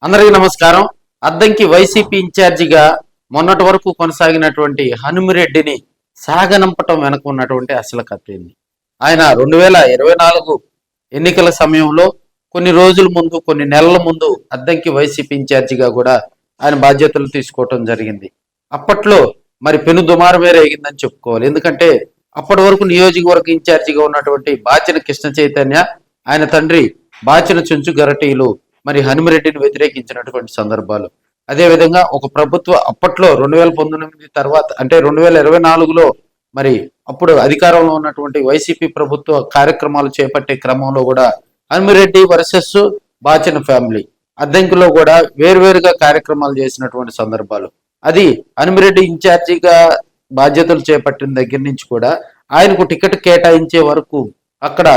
అందరికీ నమస్కారం. అద్దంకి వైసీపీ ఇన్ఛార్జిగా మొన్నటి వరకు కొనసాగినటువంటి హనుమిరెడ్డిని సాగనంపటం వెనక ఉన్నటువంటి అసలు కథ ఏంది? ఆయన 2024 ఎన్నికల సమయంలో కొన్ని రోజుల ముందు, కొన్ని నెలల ముందు అద్దంకి వైసీపీ ఇన్ఛార్జిగా కూడా ఆయన బాధ్యతలు తీసుకోవటం జరిగింది. అప్పట్లో మరి పెను దుమారం రేగిందని చెప్పుకోవాలి. ఎందుకంటే అప్పటి వరకు నియోజకవర్గ ఇన్ఛార్జిగా ఉన్నటువంటి బాచిన కృష్ణ చైతన్య, ఆయన తండ్రి బాచిన చెంచు గరటీలు మరి హనుమిరెడ్డిని వ్యతిరేకించినటువంటి సందర్భాలు. అదేవిధంగా ఒక ప్రభుత్వ అప్పట్లో 2019 తర్వాత అంటే 2024లో మరి అప్పుడు అధికారంలో ఉన్నటువంటి వైసీపీ ప్రభుత్వ కార్యక్రమాలు చేపట్టే క్రమంలో కూడా హనుమిరెడ్డి వర్సెస్ బాచిన ఫ్యామిలీ అద్దంకిలో కూడా వేరువేరుగా కార్యక్రమాలు చేసినటువంటి సందర్భాలు. అది హనుమిరెడ్డి ఇన్ఛార్జిగా బాధ్యతలు చేపట్టిన దగ్గర నుంచి కూడా ఆయనకు టికెట్ కేటాయించే వరకు అక్కడ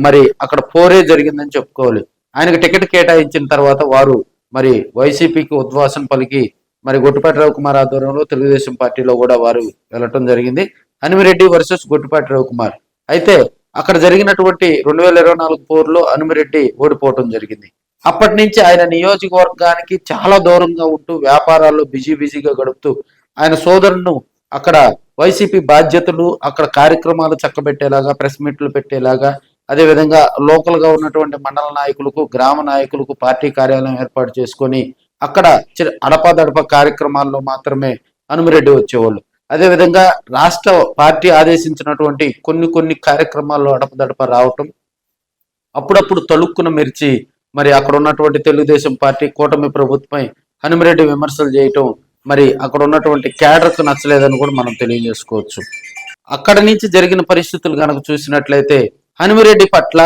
మరి అక్కడ పోరే జరిగిందని చెప్పుకోవాలి. ఆయనకు టికెట్ కేటాయించిన తర్వాత వారు మరి వైసీపీకి ఉద్వాసన పలికి మరి గొట్టిపాటి రవికుమార్ ఆధ్వర్యంలో తెలుగుదేశం పార్టీలో కూడా వారు వెళ్ళటం జరిగింది. హనుమిరెడ్డి వర్సెస్ గొట్టిపాటి రవికుమార్. అయితే అక్కడ జరిగినటువంటి 2024 పోరులో హనుమిరెడ్డి ఓడిపోవటం జరిగింది. అప్పటి నుంచి ఆయన నియోజకవర్గానికి చాలా దూరంగా ఉంటూ వ్యాపారాల్లో బిజీగా గడుపుతూ ఆయన సోదరును అక్కడ వైసీపీ బాధ్యతలు అక్కడ కార్యక్రమాలు చక్కబెట్టేలాగా, ప్రెస్ మీట్లు పెట్టేలాగా, అదేవిధంగా లోకల్ గా ఉన్నటువంటి మండల నాయకులకు, గ్రామ నాయకులకు పార్టీ కార్యాలయం ఏర్పాటు చేసుకొని అక్కడ అడపాదడప కార్యక్రమాల్లో మాత్రమే హనుమిరెడ్డి వచ్చేవాళ్ళు. అదేవిధంగా రాష్ట్ర పార్టీ ఆదేశించినటువంటి కొన్ని కార్యక్రమాల్లో అడపదడప రావటం, అప్పుడప్పుడు తలుక్కున మెరిచి మరి అక్కడ ఉన్నటువంటి తెలుగుదేశం పార్టీ కూటమి ప్రభుత్వమై హనుమిరెడ్డి విమర్శలు చేయటం మరి అక్కడ ఉన్నటువంటి క్యాడర్కు నచ్చలేదని కూడా మనం తెలియజేసుకోవచ్చు. అక్కడ నుంచి జరిగిన పరిస్థితులు కనుక చూసినట్లయితే హనుమిరెడ్డి పట్ల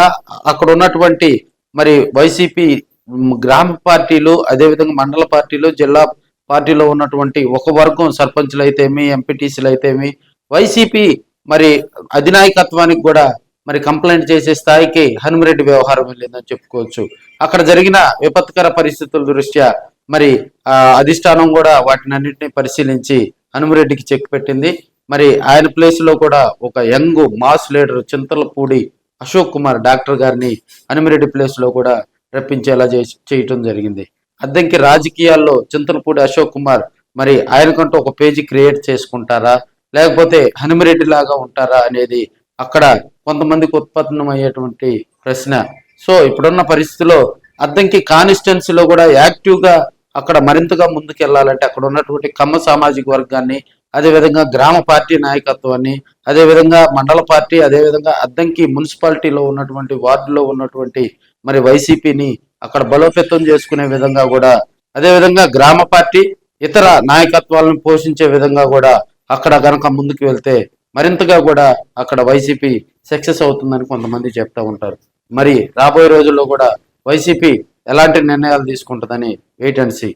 అక్కడ ఉన్నటువంటి మరి వైసీపీ గ్రామ పార్టీలు, అదేవిధంగా మండల పార్టీలు, జిల్లా పార్టీలో ఉన్నటువంటి ఒక వర్గం సర్పంచ్లు అయితేమి, ఎంపీటీసీలు అయితేమి వైసీపీ మరి అధినాయకత్వానికి కూడా మరి కంప్లైంట్ చేసే స్థాయికి హనుమిరెడ్డి వ్యవహారం వెళ్ళిందని చెప్పుకోవచ్చు. అక్కడ జరిగిన విపత్కర పరిస్థితుల దృష్ట్యా మరి అధిష్టానం కూడా వాటిని అన్నింటినీ పరిశీలించి హనుమిరెడ్డికి చెక్ పెట్టింది. మరి ఆయన ప్లేస్ లో కూడా ఒక young mass leader Chintalapudi Ashok Kumar doctor గారిని హనుమిరెడ్డి ప్లేస్ లో కూడా రప్పించేలా చేయటం జరిగింది. అద్దంకి రాజకీయాల్లో చింతలపూడి అశోక్ కుమార్ మరి ఆయనకంటూ ఒక పేజీ క్రియేట్ చేసుకుంటారా, లేకపోతే హనుమిరెడ్డి లాగా ఉంటారా అనేది అక్కడ కొంతమందికి ఉత్పన్నం అయ్యేటువంటి ప్రశ్న. సో ఇప్పుడున్న పరిస్థితిలో అద్దంకి కాన్స్టిట్యున్సీలో కూడా యాక్టివ్ గా అక్కడ మరింతగా ముందుకు వెళ్ళాలంటే అక్కడ ఉన్నటువంటి కమ్మ సామాజిక వర్గాన్ని, అదేవిధంగా గ్రామ పార్టీ నాయకత్వాన్ని, అదేవిధంగా మండల పార్టీ, అదేవిధంగా అద్దంకి మున్సిపాలిటీలో ఉన్నటువంటి వార్డులో ఉన్నటువంటి మరి వైసీపీని అక్కడ బలోపేతం చేసుకునే విధంగా కూడా, అదేవిధంగా గ్రామ పార్టీ ఇతర నాయకత్వాలను పోషించే విధంగా కూడా అక్కడ గనక ముందుకు వెళ్తే మరింతగా కూడా అక్కడ వైసీపీ సక్సెస్ అవుతుందని కొంతమంది చెప్తా ఉంటారు. మరి రాబోయే రోజుల్లో కూడా వైసీపీ ఎలాంటి నిర్ణయాలు తీసుకుంటుందని వెయిట్ అండ్ సీ.